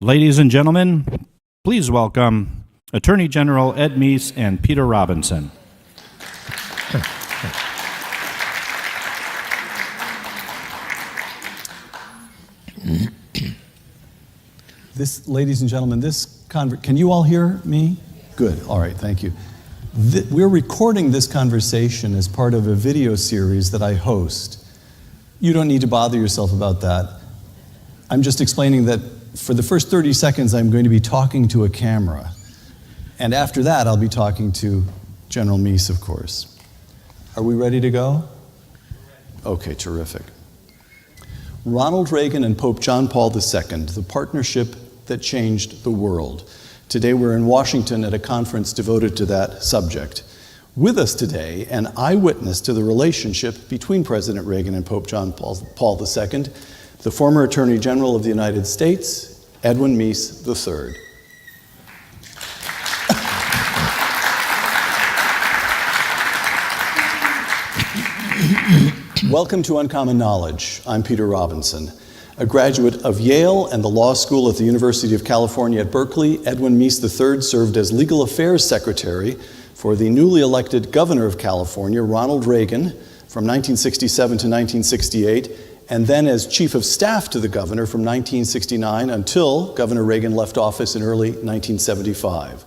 Ladies and gentlemen, please welcome Attorney General Ed Meese and Peter Robinson. Ladies and gentlemen, can you all hear me? Good. All right, thank you. We're recording this conversation as part of a video series that I host. You don't need to bother yourself about that. I'm just explaining that for the first 30 seconds, I'm going to be talking to a camera. And after that, I'll be talking to General Meese, of course. Are we ready to go? Okay, terrific. Ronald Reagan and Pope John Paul II, the partnership that changed the world. Today we're in Washington at a conference devoted to that subject. With us today, an eyewitness to the relationship between President Reagan and Pope John Paul II, the former Attorney General of the United States, Edwin Meese III. Welcome to Uncommon Knowledge. I'm Peter Robinson. A graduate of Yale and the Law School at the University of California at Berkeley, Edwin Meese III served as Legal Affairs Secretary for the newly elected Governor of California, Ronald Reagan, from 1967 to 1968, and then as Chief of Staff to the Governor from 1969 until Governor Reagan left office in early 1975.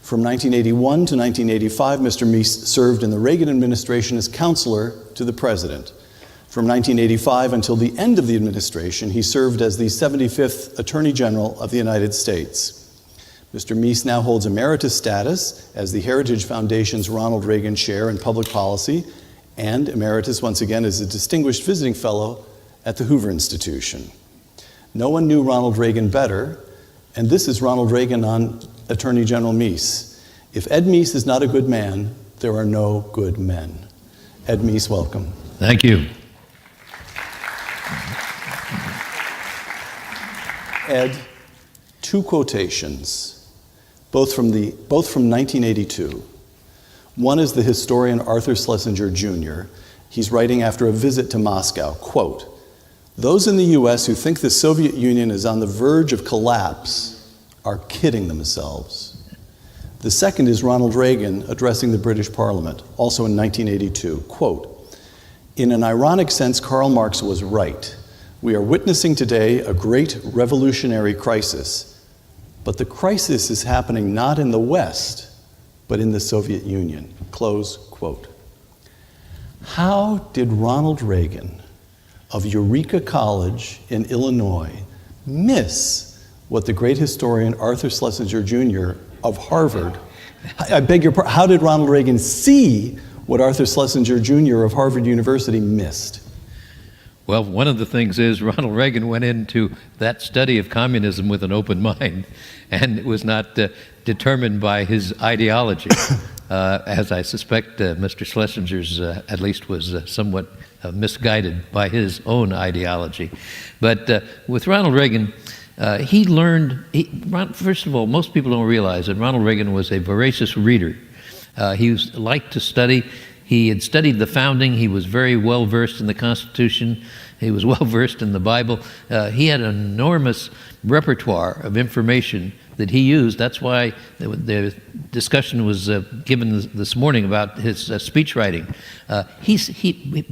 From 1981 to 1985, Mr. Meese served in the Reagan administration as counselor to the President. From 1985 until the end of the administration, he served as the 75th Attorney General of the United States. Mr. Meese now holds emeritus status as the Heritage Foundation's Ronald Reagan Chair in Public Policy, and emeritus once again as a distinguished visiting fellow at the Hoover Institution. No one knew Ronald Reagan better, and this is Ronald Reagan on Attorney General Meese. If Ed Meese is not a good man, there are no good men. Ed Meese, welcome. Thank you. Ed, two quotations, both from 1982. One is the historian Arthur Schlesinger Jr. He's writing after a visit to Moscow, quote, "Those in the US who think the Soviet Union is on the verge of collapse are kidding themselves." The second is Ronald Reagan addressing the British Parliament, also in 1982, quote, "In an ironic sense, Karl Marx was right. We are witnessing today a great revolutionary crisis, but the crisis is happening not in the West, but in the Soviet Union." Close quote. How did Ronald Reagan of Eureka College in Illinois miss what the great historian Arthur Schlesinger Jr. of Harvard, I beg your pardon, how did Ronald Reagan see what Arthur Schlesinger Jr. of Harvard University missed? Well, one of the things is Ronald Reagan went into that study of communism with an open mind, and it was not determined by his ideology, as I suspect Mr. Schlesinger's at least was somewhat misguided by his own ideology. But with Ronald Reagan, he learned, first of all, most people don't realize that Ronald Reagan was a voracious reader. He liked to study. He had studied the founding. He was very well versed in the Constitution. He was well versed in the Bible. He had an enormous repertoire of information that he used. That's why the discussion was given this morning about his speech writing.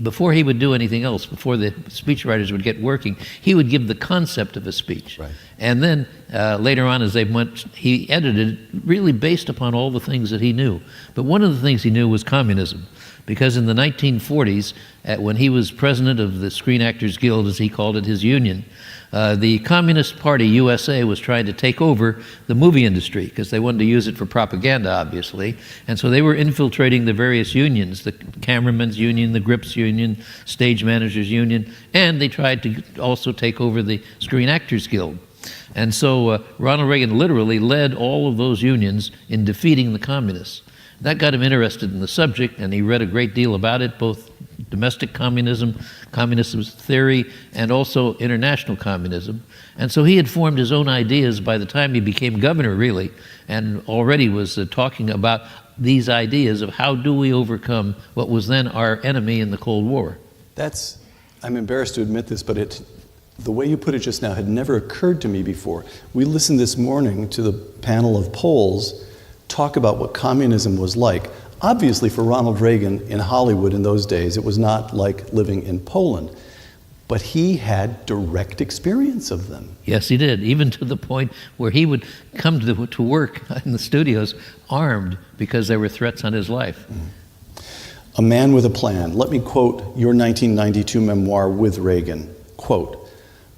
Before he would do anything else, before the speech writers would get working, he would give the concept of a speech. Right. And then later on as they went, he edited really based upon all the things that he knew. But one of the things he knew was communism. Because in the 1940s, when he was president of the Screen Actors Guild, as he called it, his union, the Communist Party USA was trying to take over the movie industry because they wanted to use it for propaganda, obviously. And so they were infiltrating the various unions, the cameramen's union, the grips union, stage managers union, and they tried to also take over the Screen Actors Guild. And so Ronald Reagan literally led all of those unions in defeating the communists. That got him interested in the subject, and he read a great deal about it, both domestic communism, communism theory, and also international communism. And so he had formed his own ideas by the time he became governor, really, and already was talking about these ideas of how do we overcome what was then our enemy in the Cold War. I'm embarrassed to admit this, but the way you put it just now had never occurred to me before. We listened this morning to the panel of Poles talk about what communism was like. Obviously, for Ronald Reagan in Hollywood in those days, it was not like living in Poland. But he had direct experience of them. Yes, he did, even to the point where he would come to work in the studios armed because there were threats on his life. A man with a plan. Let me quote your 1992 memoir, With Reagan. Quote,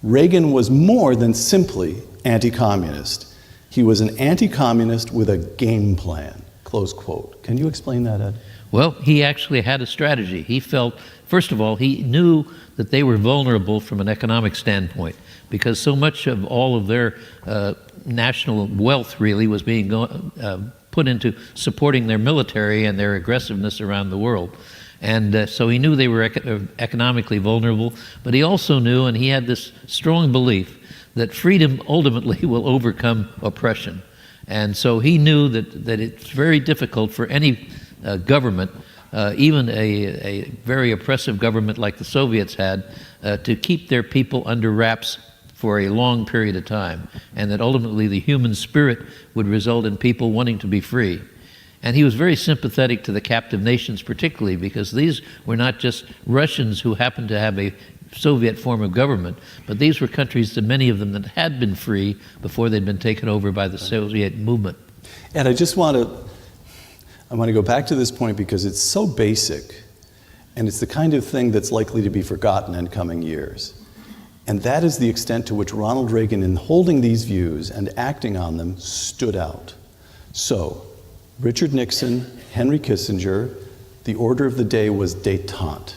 Reagan was more than simply anti-communist. He was an anti-communist with a game plan. Close quote. Can you explain that, Ed? Well, he actually had a strategy. He felt, first of all, he knew that they were vulnerable from an economic standpoint because so much of all of their national wealth really was being put into supporting their military and their aggressiveness around the world. And so he knew they were economically vulnerable, but he also knew, and he had this strong belief, that freedom ultimately will overcome oppression. And so he knew that it's very difficult for any government, even a very oppressive government like the Soviets had, to keep their people under wraps for a long period of time, and that ultimately the human spirit would result in people wanting to be free. And he was very sympathetic to the captive nations particularly because these were not just Russians who happened to have a Soviet form of government, but these were countries, that many of them, that had been free before they'd been taken over by the Soviet movement. And I want to go back to this point because it's so basic, and it's the kind of thing that's likely to be forgotten in coming years. And that is the extent to which Ronald Reagan, in holding these views and acting on them, stood out. So, Richard Nixon, Henry Kissinger, the order of the day was détente.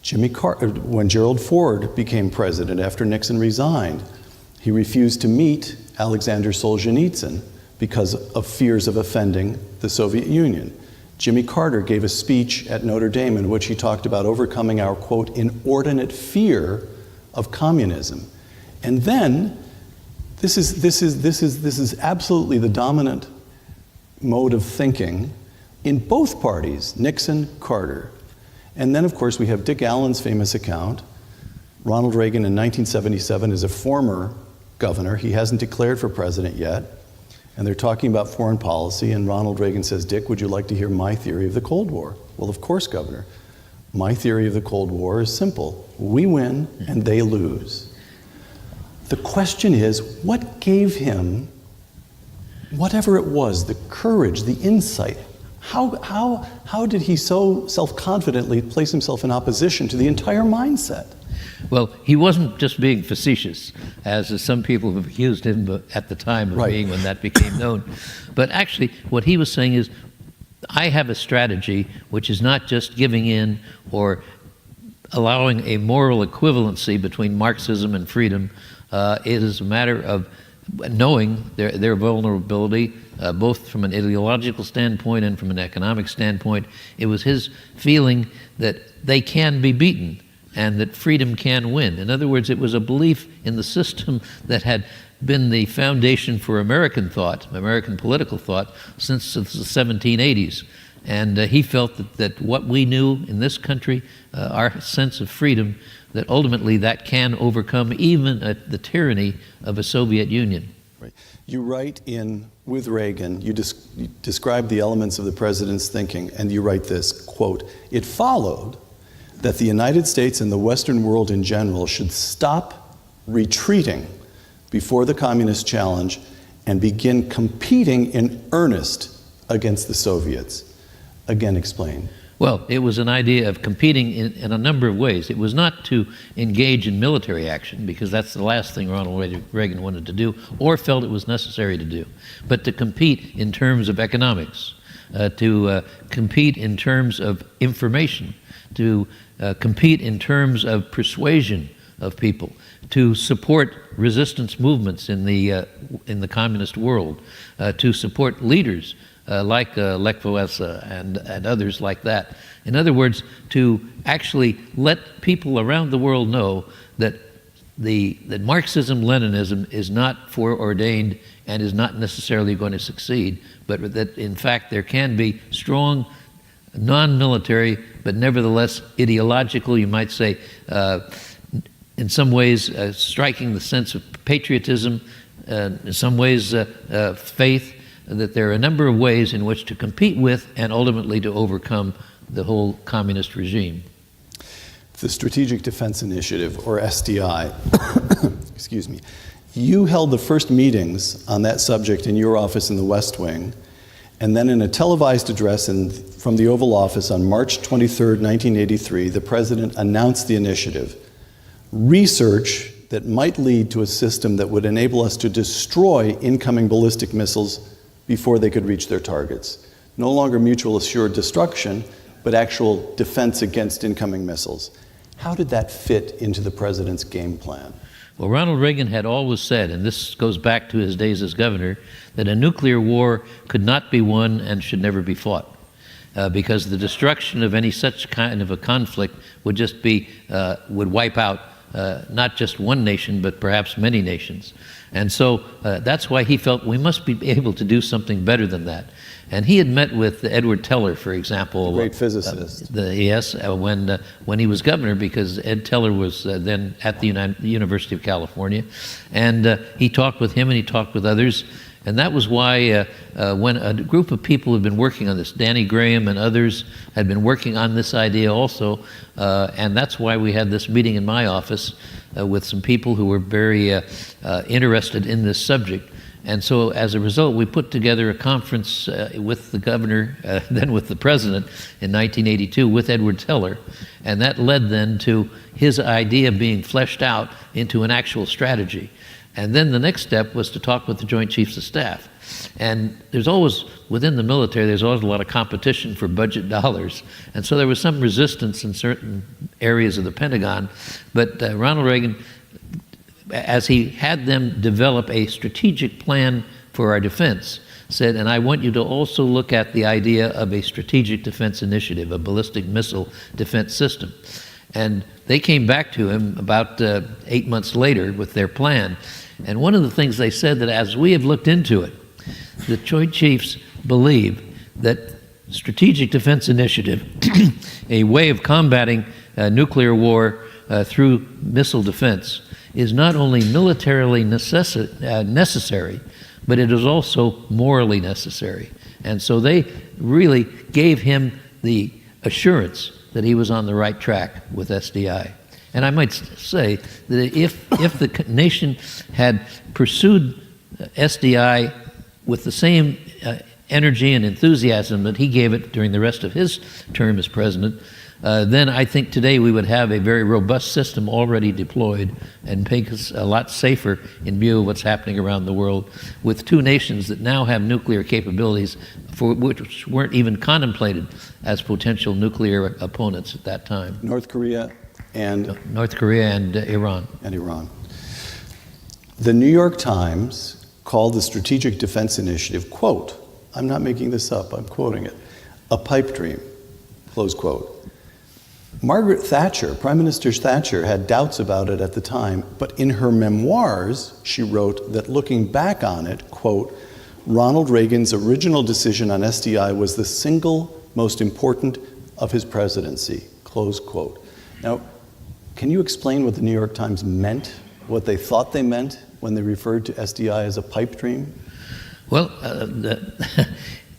Jimmy Carter, when Gerald Ford became president after Nixon resigned, he refused to meet Alexander Solzhenitsyn because of fears of offending the Soviet Union. Jimmy Carter gave a speech at Notre Dame in which he talked about overcoming our, quote, inordinate fear of communism. And then, this is absolutely the dominant mode of thinking in both parties, Nixon, Carter. And then, of course, we have Dick Allen's famous account. Ronald Reagan in 1977 is a former governor. He hasn't declared for president yet. And they're talking about foreign policy, and Ronald Reagan says, Dick, would you like to hear my theory of the Cold War? Well, of course, Governor. My theory of the Cold War is simple. We win and they lose. The question is, what gave him, whatever it was, the courage, the insight? How did he so self-confidently place himself in opposition to the entire mindset? Well, he wasn't just being facetious, as some people have accused him at the time of being when that became known. But actually, what he was saying is, I have a strategy which is not just giving in or allowing a moral equivalency between Marxism and freedom. It is a matter of knowing their vulnerability, both from an ideological standpoint and from an economic standpoint. It was his feeling that they can be beaten and that freedom can win. In other words, it was a belief in the system that had been the foundation for American thought, American political thought, since the 1780s. And he felt that what we knew in this country, our sense of freedom, that ultimately that can overcome even the tyranny of a Soviet Union. Right. You write in With Reagan, you describe the elements of the president's thinking, and you write this, quote, it followed that the United States and the Western world in general should stop retreating before the communist challenge and begin competing in earnest against the Soviets. Again, explain. Well, it was an idea of competing in a number of ways. It was not to engage in military action, because that's the last thing Ronald Reagan wanted to do or felt it was necessary to do, but to compete in terms of economics, to compete in terms of information, to compete in terms of persuasion of people, to support resistance movements in the communist world, to support leaders like Lech Walesa and others like that. In other words, to actually let people around the world know that that Marxism-Leninism is not foreordained and is not necessarily going to succeed, but that in fact there can be strong, non-military, but nevertheless ideological, you might say, in some ways striking the sense of patriotism, in some ways faith, that there are a number of ways in which to compete with and ultimately to overcome the whole communist regime. The Strategic Defense Initiative, or SDI, excuse me, you held the first meetings on that subject in your office in the West Wing, and then in a televised address from the Oval Office on March 23, 1983, the President announced the initiative. Research that might lead to a system that would enable us to destroy incoming ballistic missiles before they could reach their targets. No longer mutual assured destruction, but actual defense against incoming missiles. How did that fit into the President's game plan? Well, Ronald Reagan had always said, and this goes back to his days as governor, that a nuclear war could not be won and should never be fought. Because the destruction of any such kind of a conflict would just be, would wipe out not just one nation, but perhaps many nations. And so that's why he felt we must be able to do something better than that. And he had met with Edward Teller, for example. The great physicist. When he was governor, because Ed Teller was then at the University of California. And he talked with him and he talked with others. And that was why when a group of people had been working on this, Danny Graham and others had been working on this idea also, and that's why we had this meeting in my office with some people who were very interested in this subject. And so as a result, we put together a conference with the governor, then with the president in 1982 with Edward Teller, and that led then to his idea being fleshed out into an actual strategy. And then the next step was to talk with the Joint Chiefs of Staff. And there's always, within the military, there's always a lot of competition for budget dollars. And so there was some resistance in certain areas of the Pentagon. But Ronald Reagan, as he had them develop a strategic plan for our defense, said, and I want you to also look at the idea of a strategic defense initiative, a ballistic missile defense system. And they came back to him about 8 months later with their plan. And one of the things they said that as we have looked into it, the Joint Chiefs believe that strategic defense initiative, a way of combating nuclear war through missile defense, is not only militarily necessary, but it is also morally necessary. And so they really gave him the assurance that he was on the right track with SDI. And I might say that if the nation had pursued SDI with the same energy and enthusiasm that he gave it during the rest of his term as president, then I think today we would have a very robust system already deployed and make us a lot safer in view of what's happening around the world with two nations that now have nuclear capabilities for which weren't even contemplated as potential nuclear opponents at that time. North Korea and Iran. And Iran. The New York Times called the Strategic Defense Initiative, quote, I'm not making this up, I'm quoting it, a pipe dream, close quote. Margaret Thatcher, Prime Minister Thatcher, had doubts about it at the time, but in her memoirs, she wrote that looking back on it, quote, Ronald Reagan's original decision on SDI was the single most important of his presidency, close quote. Now, can you explain what the New York Times meant, what they thought they meant when they referred to SDI as a pipe dream? Well,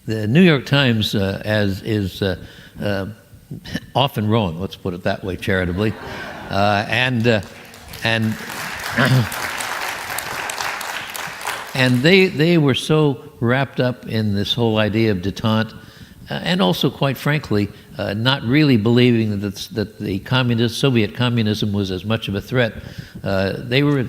the New York Times is often wrong, let's put it that way charitably, and they were so wrapped up in this whole idea of detente, and also, quite frankly, not really believing that the Soviet communism was as much of a threat. They were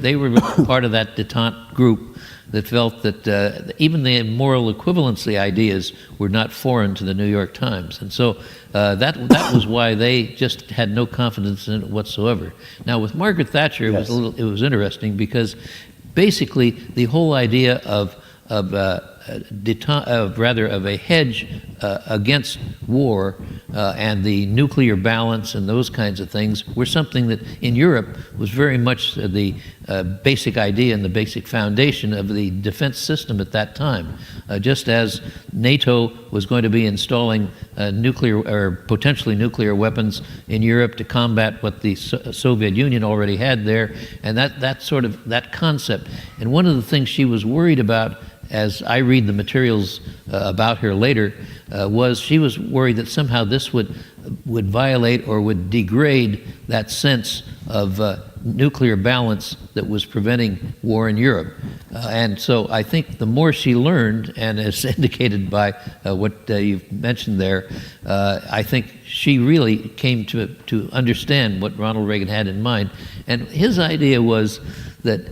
part of that detente group that felt that even the moral equivalency ideas were not foreign to the New York Times, and so that was why they just had no confidence in it whatsoever. Now, with Margaret Thatcher, it was interesting because basically the whole idea of rather of a hedge against war, and the nuclear balance and those kinds of things were something that in Europe was very much the basic idea and the basic foundation of the defense system at that time. Just as NATO was going to be installing nuclear or potentially nuclear weapons in Europe to combat what the Soviet Union already had there, and that concept. And one of the things she was worried about, as I read the materials about her later, was she was worried that somehow this would violate or would degrade that sense of nuclear balance that was preventing war in Europe. And so I think the more she learned, and as indicated by what you've mentioned there, I think she really came to understand what Ronald Reagan had in mind. And his idea was that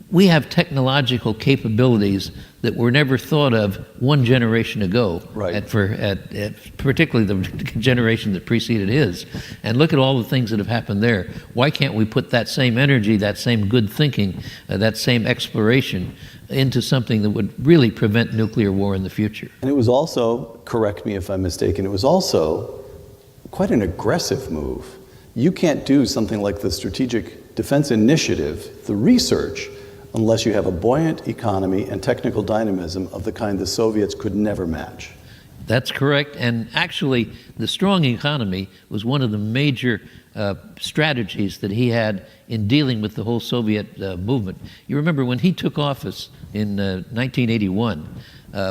we have technological capabilities that were never thought of one generation ago, right. Particularly the generation that preceded his. And look at all the things that have happened there. Why can't we put that same energy, that same good thinking, that same exploration into something that would really prevent nuclear war in the future? And it was also, correct me if I'm mistaken, it was also quite an aggressive move. You can't do something like the Strategic Defense Initiative, the research, unless you have a buoyant economy and technical dynamism of the kind the Soviets could never match. That's correct. And actually, the strong economy was one of the major strategies that he had in dealing with the whole Soviet movement. You remember when he took office in 1981,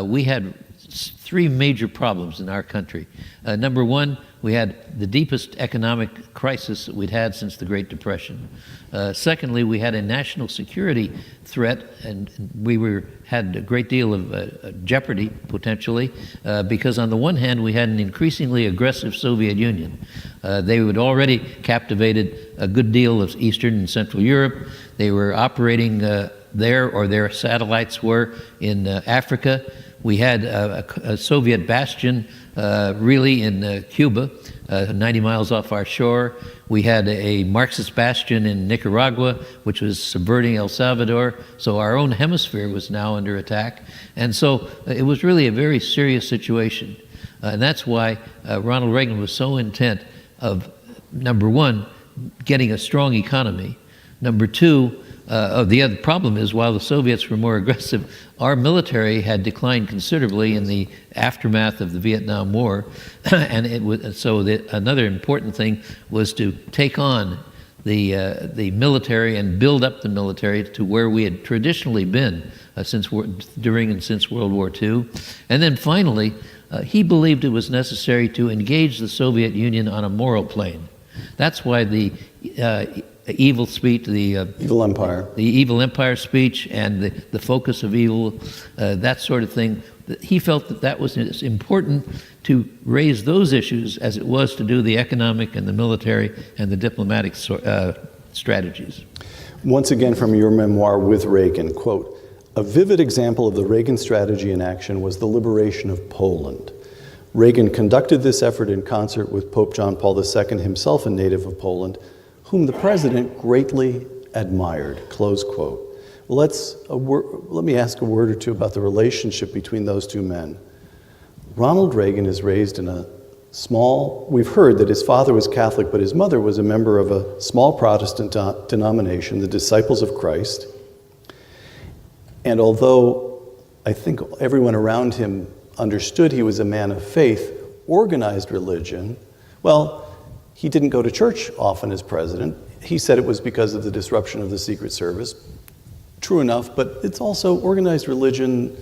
we had three major problems in our country. Number one, we had the deepest economic crisis that we'd had since the Great Depression. Secondly, we had a national security threat, and we had a great deal of jeopardy, potentially, because on the one hand, we had an increasingly aggressive Soviet Union. They had already captivated a good deal of Eastern and Central Europe. They were operating there, or their satellites were, in Africa. We had a Soviet bastion really in Cuba, 90 miles off our shore. We had a Marxist bastion in Nicaragua, which was subverting El Salvador. So our own hemisphere was now under attack. And so it was really a very serious situation. And that's why Ronald Reagan was so intent of, number one, getting a strong economy. Number two, the other problem is, while the Soviets were more aggressive, our military had declined considerably in the aftermath of the Vietnam War, and another important thing was to take on the military and build up the military to where we had traditionally been during and since World War II. And then finally, he believed it was necessary to engage the Soviet Union on a moral plane. That's why the evil speech, the evil empire, the evil empire speech, and the focus of evil, that sort of thing. He felt that was as important to raise those issues as it was to do the economic and the military and the diplomatic strategies. Once again, from your memoir, With Reagan, quote, "A vivid example of the Reagan strategy in action was the liberation of Poland. Reagan conducted this effort in concert with Pope John Paul II, himself a native of Poland, whom the president greatly admired," close quote. Well, let me ask a word or two about the relationship between those two men. Ronald Reagan is raised in a small, we've heard that his father was Catholic, but his mother was a member of a small Protestant denomination, the Disciples of Christ. And although I think everyone around him understood he was a man of faith, organized religion, well, he didn't go to church often as president. He said it was because of the disruption of the Secret Service. True enough, but it's also organized religion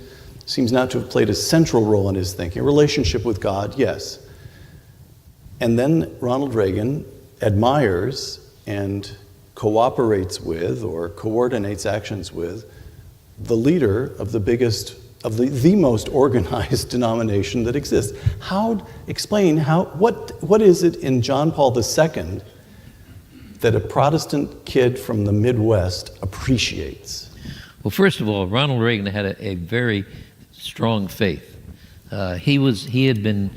seems not to have played a central role in his thinking. A relationship with God, yes. And then Ronald Reagan admires and cooperates with, or coordinates actions with, the leader of the biggest, of the most organized denomination that exists. What is it in John Paul II that a Protestant kid from the Midwest appreciates? Well, first of all, Ronald Reagan had a very strong faith. He had been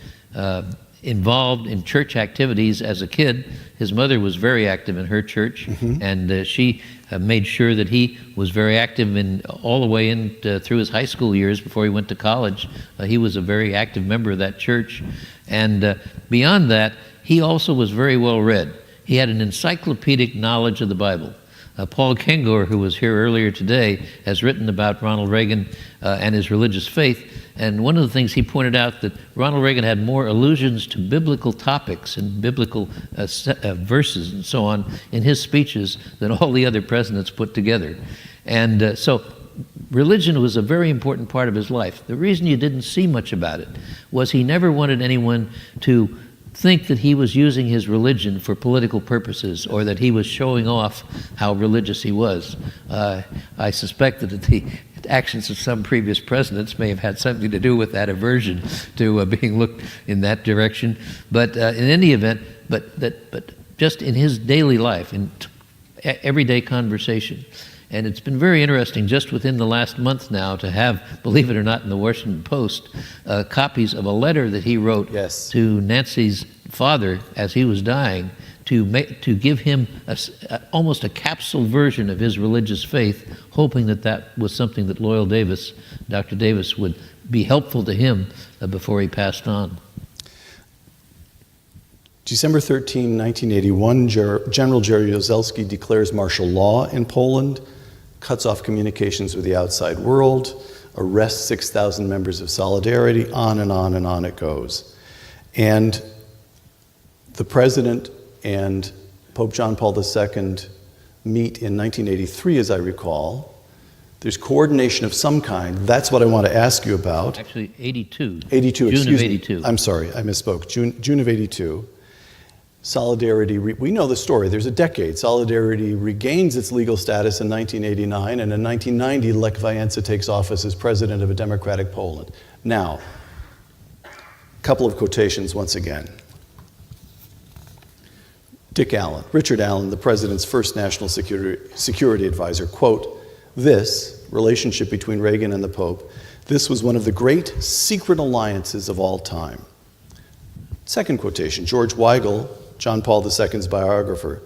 involved in church activities as a kid. His mother was very active in her church, and she made sure that he was very active in all the way in through his high school years before he went to college. He was a very active member of that church. And beyond that, he also was very well read. He had an encyclopedic knowledge of the Bible. Paul Kengor, who was here earlier today, has written about Ronald Reagan and his religious faith. And one of the things he pointed out that Ronald Reagan had more allusions to biblical topics and biblical verses and so on in his speeches than all the other presidents put together. And so religion was a very important part of his life. The reason you didn't see much about it was he never wanted anyone to think that he was using his religion for political purposes or that he was showing off how religious he was. I suspect that the actions of some previous presidents may have had something to do with that aversion to being looked in that direction. But in any event, but just in his daily life, in everyday conversation. And it's been very interesting just within the last month now to have, believe it or not, in the Washington Post, copies of a letter that he wrote to Nancy's father as he was dying to give him almost a capsule version of his religious faith, hoping that that was something that Loyal Davis, Dr. Davis, would be helpful to him before he passed on. December 13, 1981, General Jaruzelski declares martial law in Poland, cuts off communications with the outside world, arrests 6,000 members of Solidarity, on and on and on it goes. And the president and Pope John Paul II meet in 1983, as I recall. There's coordination of some kind. That's what I want to ask you about. Actually, 82. 82, June excuse of me. 82. I'm sorry, I misspoke. June of 82. Solidarity, we know the story. There's a decade. Solidarity regains its legal status in 1989, and in 1990, Lech Wałęsa takes office as president of a democratic Poland. Now, a couple of quotations once again. Richard Allen, the president's first national security advisor, quote, "This relationship between Reagan and the Pope, this was one of the great secret alliances of all time." Second quotation, George Weigel, John Paul II's biographer,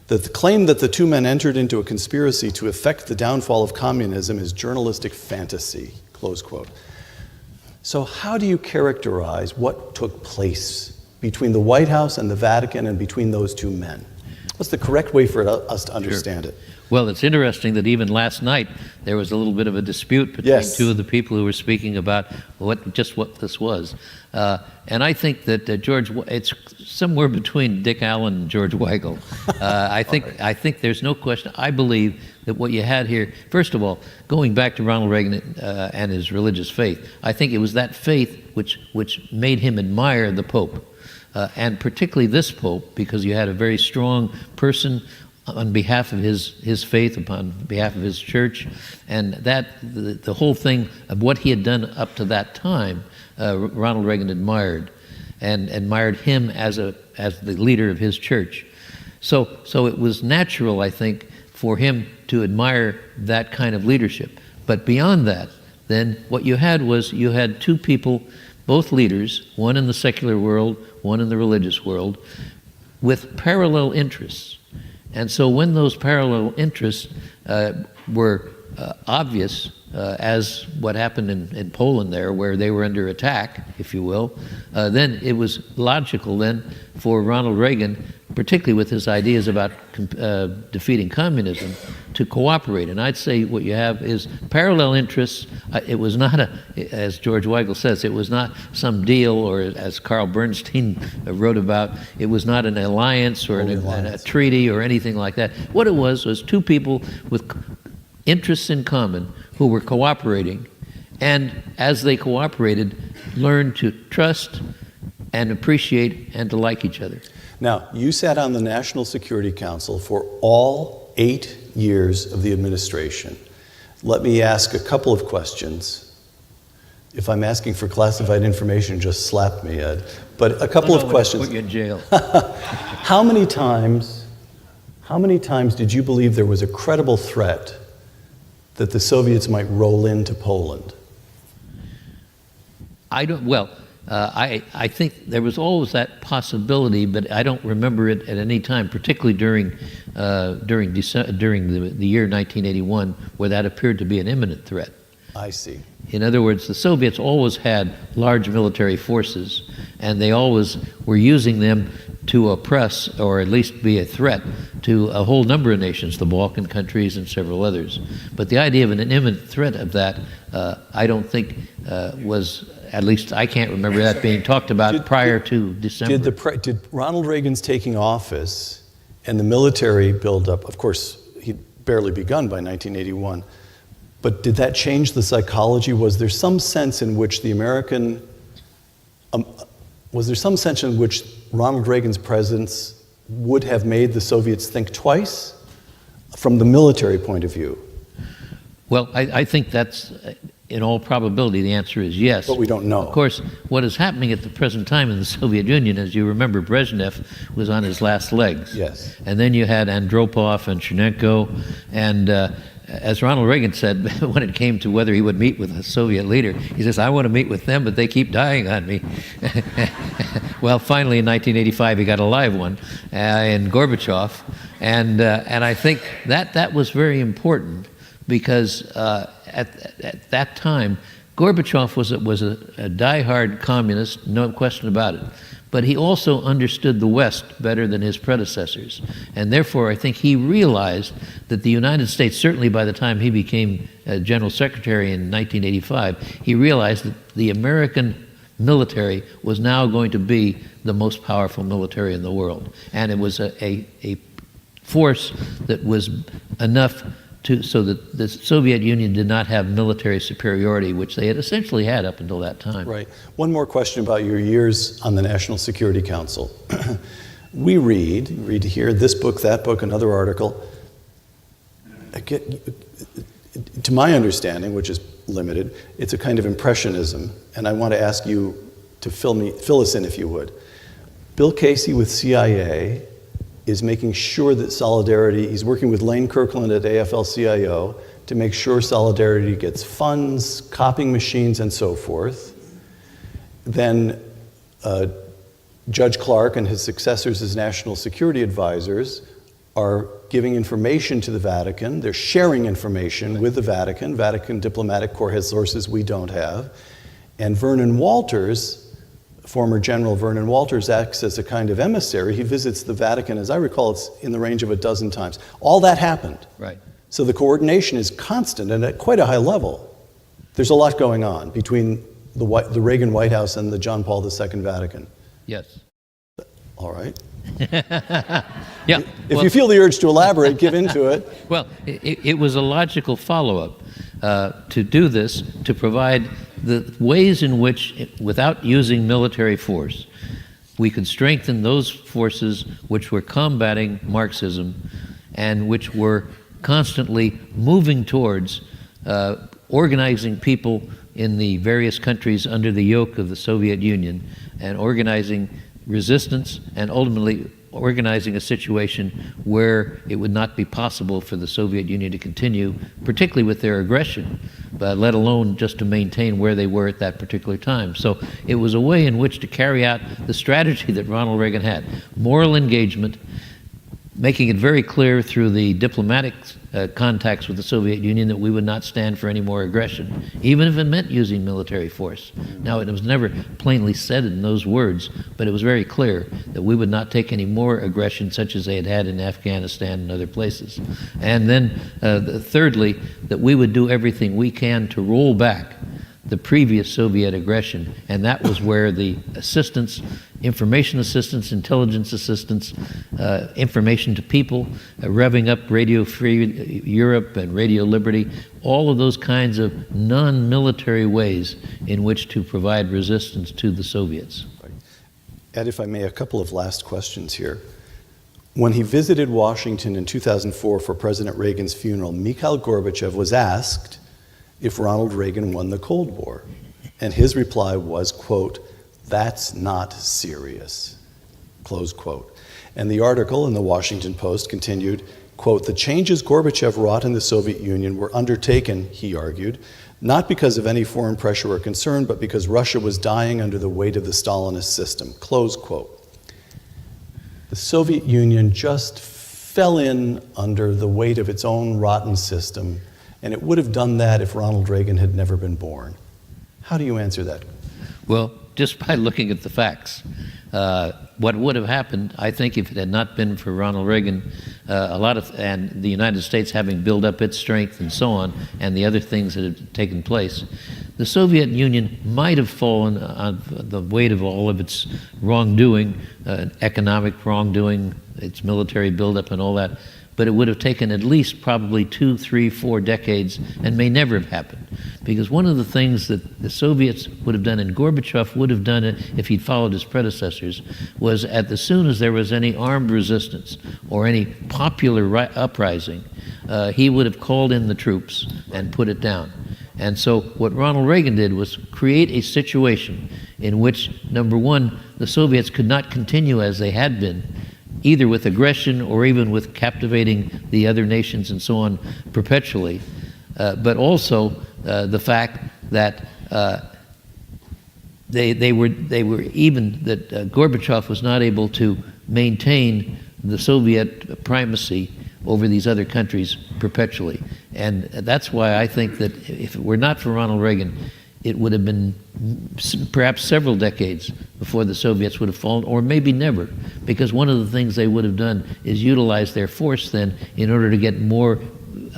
that the claim that the two men entered into a conspiracy to effect the downfall of communism is journalistic fantasy, close quote. So how do you characterize what took place between the White House and the Vatican and between those two men? What's the correct way for us to understand it? Well, it's interesting that even last night there was a little bit of a dispute between two of the people who were speaking about what this was. And I think that it's somewhere between Dick Allen and George Weigel. I think there's no question. I believe that what you had here, first of all, going back to Ronald Reagan and his religious faith, I think it was that faith which made him admire the Pope. And particularly this Pope, because you had a very strong person on behalf of his faith, upon behalf of his church, and that the whole thing of what he had done up to that time, Ronald Reagan admired, and admired him as the leader of his church. So it was natural, I think, for him to admire that kind of leadership. But beyond that, then what you had was you had two people, both leaders, one in the secular world, one in the religious world, with parallel interests. And so when those parallel interests were obvious, as what happened in Poland there, where they were under attack, if you will, then it was logical then for Ronald Reagan, particularly with his ideas about defeating communism, to cooperate. And I'd say what you have is parallel interests. It was not as George Weigel says, it was not some deal, or as Carl Bernstein wrote about, it was not an alliance or a treaty or anything like that. What it was two people with interests in common who were cooperating, and as they cooperated, learned to trust and appreciate and to like each other. Now, you sat on the National Security Council for all 8 years of the administration. Let me ask a couple of questions. If I'm asking for classified information, just slap me, Ed. But a couple of questions. Put you in jail. How many times did you believe there was a credible threat that the Soviets might roll into Poland? Well, I think there was always that possibility, but I don't remember it at any time, particularly during the year 1981, where that appeared to be an imminent threat. I see. In other words, the Soviets always had large military forces, and they always were using them to oppress, or at least be a threat to a whole number of nations, the Balkan countries and several others. But the idea of an imminent threat of that, I don't think was, at least I can't remember that being talked about prior to December. Did Ronald Reagan's taking office and the military buildup, of course, he'd barely begun by 1981, but did that change the psychology? Was there some sense in which Ronald Reagan's presence would have made the Soviets think twice from the military point of view? Well, I think that's, in all probability, the answer is yes. But we don't know. Of course, what is happening at the present time in the Soviet Union, as you remember, Brezhnev was on his last legs. Yes. And then you had Andropov and Chernenko, and as Ronald Reagan said, when it came to whether he would meet with a Soviet leader, he says, I want to meet with them, but they keep dying on me. Well, finally, in 1985, he got a live one in Gorbachev, and I think that was very important, because at that time, Gorbachev was a diehard communist, no question about it. But he also understood the West better than his predecessors. And therefore, I think he realized that the United States, certainly by the time he became General Secretary in 1985, he realized that the American military was now going to be the most powerful military in the world. And it was a force that was enough so that the Soviet Union did not have military superiority, which they had essentially had up until that time. Right. One more question about your years on the National Security Council. We read here, this book, that book, another article. To my understanding, which is limited, it's a kind of impressionism, and I want to ask you to fill us in if you would. Bill Casey with CIA is making sure that Solidarity, he's working with Lane Kirkland at AFL-CIO to make sure Solidarity gets funds, copying machines, and so forth. Then Judge Clark and his successors as national security advisors are giving information to the Vatican. They're sharing information with the Vatican. Vatican Diplomatic Corps has sources we don't have. And Vernon Walters, former General Vernon Walters, acts as a kind of emissary. He visits the Vatican, as I recall, it's in the range of 12 times. All that happened. Right. So the coordination is constant and at quite a high level. There's a lot going on between the Reagan White House and the John Paul II Vatican. Yes. All right. Yeah. If you feel the urge to elaborate, give into it. Well, it was a logical follow-up to do this, to provide the ways in which, without using military force, we could strengthen those forces which were combating Marxism and which were constantly moving towards organizing people in the various countries under the yoke of the Soviet Union and organizing resistance and ultimately organizing a situation where it would not be possible for the Soviet Union to continue, particularly with their aggression, but let alone just to maintain where they were at that particular time. So it was a way in which to carry out the strategy that Ronald Reagan had: moral engagement, making it very clear through the diplomatic contacts with the Soviet Union that we would not stand for any more aggression, even if it meant using military force. Now, it was never plainly said in those words, but it was very clear that we would not take any more aggression such as they had had in Afghanistan and other places. And then, thirdly, that we would do everything we can to roll back the previous Soviet aggression, and that was where the assistance, information assistance, intelligence assistance, information to people, revving up Radio Free Europe and Radio Liberty, all of those kinds of non-military ways in which to provide resistance to the Soviets. Right. Ed, if I may, a couple of last questions here. When he visited Washington in 2004 for President Reagan's funeral, Mikhail Gorbachev was asked if Ronald Reagan won the Cold War. And his reply was, quote, "That's not serious," close quote. And the article in the Washington Post continued, quote, "The changes Gorbachev wrought in the Soviet Union were undertaken," he argued, "not because of any foreign pressure or concern, but because Russia was dying under the weight of the Stalinist system," close quote. The Soviet Union just fell in under the weight of its own rotten system, and it would have done that if Ronald Reagan had never been born. How do you answer that? Well, just by looking at the facts. What would have happened, I think, if it had not been for Ronald Reagan, and the United States having built up its strength and so on, and the other things that had taken place, the Soviet Union might have fallen on the weight of all of its wrongdoing, economic wrongdoing, its military buildup and all that, but it would have taken at least probably 2, 3, 4 decades and may never have happened. Because one of the things that the Soviets would have done, and Gorbachev would have done it if he'd followed his predecessors, was as soon as there was any armed resistance or any popular uprising, he would have called in the troops and put it down. And so what Ronald Reagan did was create a situation in which, number one, the Soviets could not continue as they had been, either with aggression or even with captivating the other nations and so on perpetually, but also the fact that Gorbachev was not able to maintain the Soviet primacy over these other countries perpetually. And that's why I think that if it were not for Ronald Reagan, it would have been perhaps several decades before the Soviets would have fallen, or maybe never, because one of the things they would have done is utilize their force then in order to get more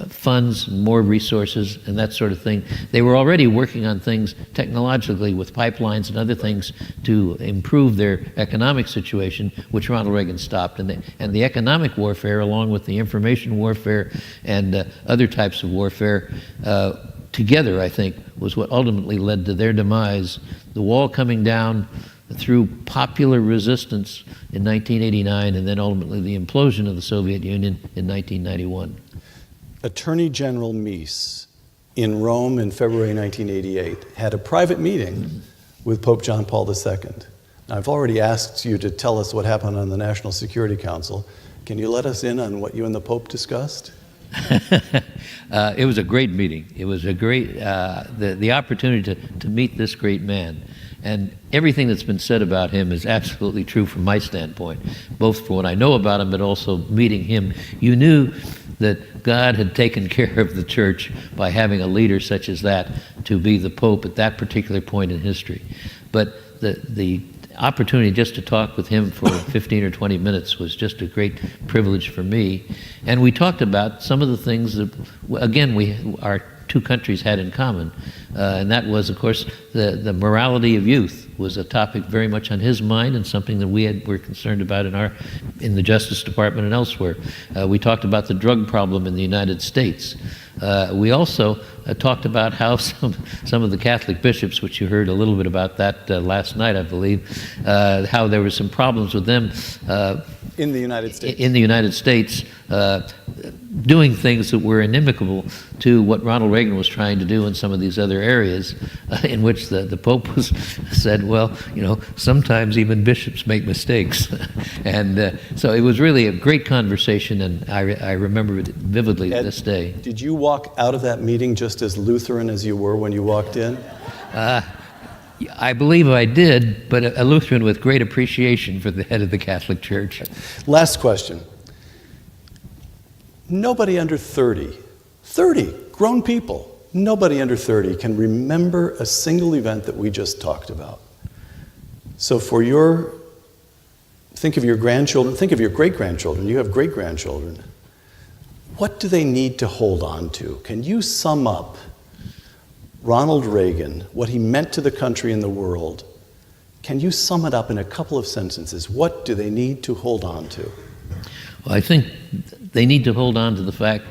funds, more resources, and that sort of thing. They were already working on things technologically with pipelines and other things to improve their economic situation, which Ronald Reagan stopped. And the economic warfare, along with the information warfare and other types of warfare, together, I think, was what ultimately led to their demise. The wall coming down through popular resistance in 1989, and then ultimately the implosion of the Soviet Union in 1991. Attorney General Meese in Rome in February 1988 had a private meeting with Pope John Paul II. Now, I've already asked you to tell us what happened on the National Security Council. Can you let us in on what you and the Pope discussed? It was a great meeting. It was a great, the opportunity to meet this great man. And everything that's been said about him is absolutely true from my standpoint, both from what I know about him, but also meeting him. You knew that God had taken care of the church by having a leader such as that to be the Pope at that particular point in history. But the opportunity just to talk with him for 15 or 20 minutes was just a great privilege for me. And we talked about some of the things that, again, our two countries had in common. And that was, of course, the morality of youth was a topic very much on his mind, and something that were concerned about in the Justice Department and elsewhere. We talked about the drug problem in the United States. We also talked about how some of the Catholic bishops, which you heard a little bit about that last night, I believe, how there were some problems with them in the United States. In the United States, doing things that were inimical to what Ronald Reagan was trying to do in some of these other areas, in which the Pope said, well, sometimes even bishops make mistakes. And so it was really a great conversation, and I remember it vividly Ed, this day. Did you walk out of that meeting just as Lutheran as you were when you walked in? I believe I did, but a Lutheran with great appreciation for the head of the Catholic Church. Last question. Nobody under 30, grown people, nobody under 30 can remember a single event that we just talked about. So think of your grandchildren, think of your great-grandchildren, you have great-grandchildren. What do they need to hold on to? Can you sum up Ronald Reagan, what he meant to the country and the world? Can you sum it up in a couple of sentences? What do they need to hold on to? Well, I think they need to hold on to the fact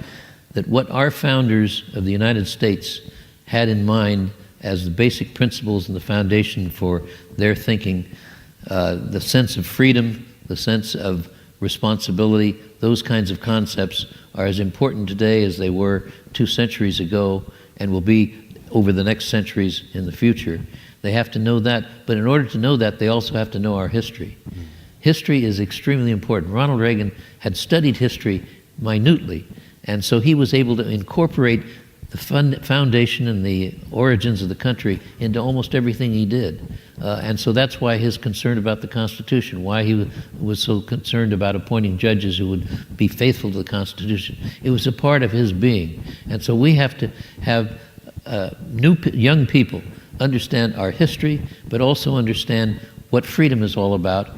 that what our founders of the United States had in mind as the basic principles and the foundation for their thinking, the sense of freedom, the sense of responsibility, those kinds of concepts are as important today as they were 2 centuries ago and will be over the next centuries in the future. They have to know that, but in order to know that, they also have to know our history. History is extremely important. Ronald Reagan had studied history minutely. And so he was able to incorporate the foundation and the origins of the country into almost everything he did. And so that's why his concern about the Constitution, why he was so concerned about appointing judges who would be faithful to the Constitution. It was a part of his being. And so we have to have young people understand our history, but also understand what freedom is all about,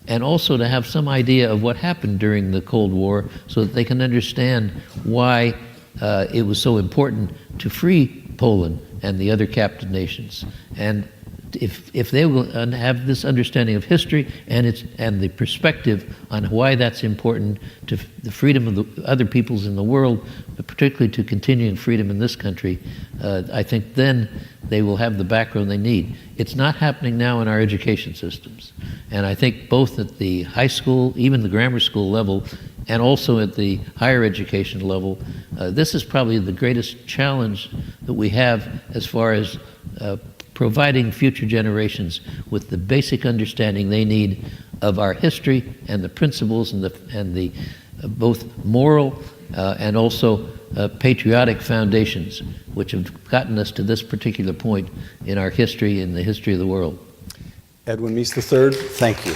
and also to have some idea of what happened during the Cold War so that they can understand why it was so important to free Poland and the other captive nations. And if they will have this understanding of history and the perspective on why that's important to the freedom of the other peoples in the world, but particularly to continuing freedom in this country, I think then they will have the background they need. It's not happening now in our education systems. And I think both at the high school, even the grammar school level, and also at the higher education level, this is probably the greatest challenge that we have as far as providing future generations with the basic understanding they need of our history and the principles and the both moral and also patriotic foundations which have gotten us to this particular point in our history and the history of the world. Edwin Meese III, thank you.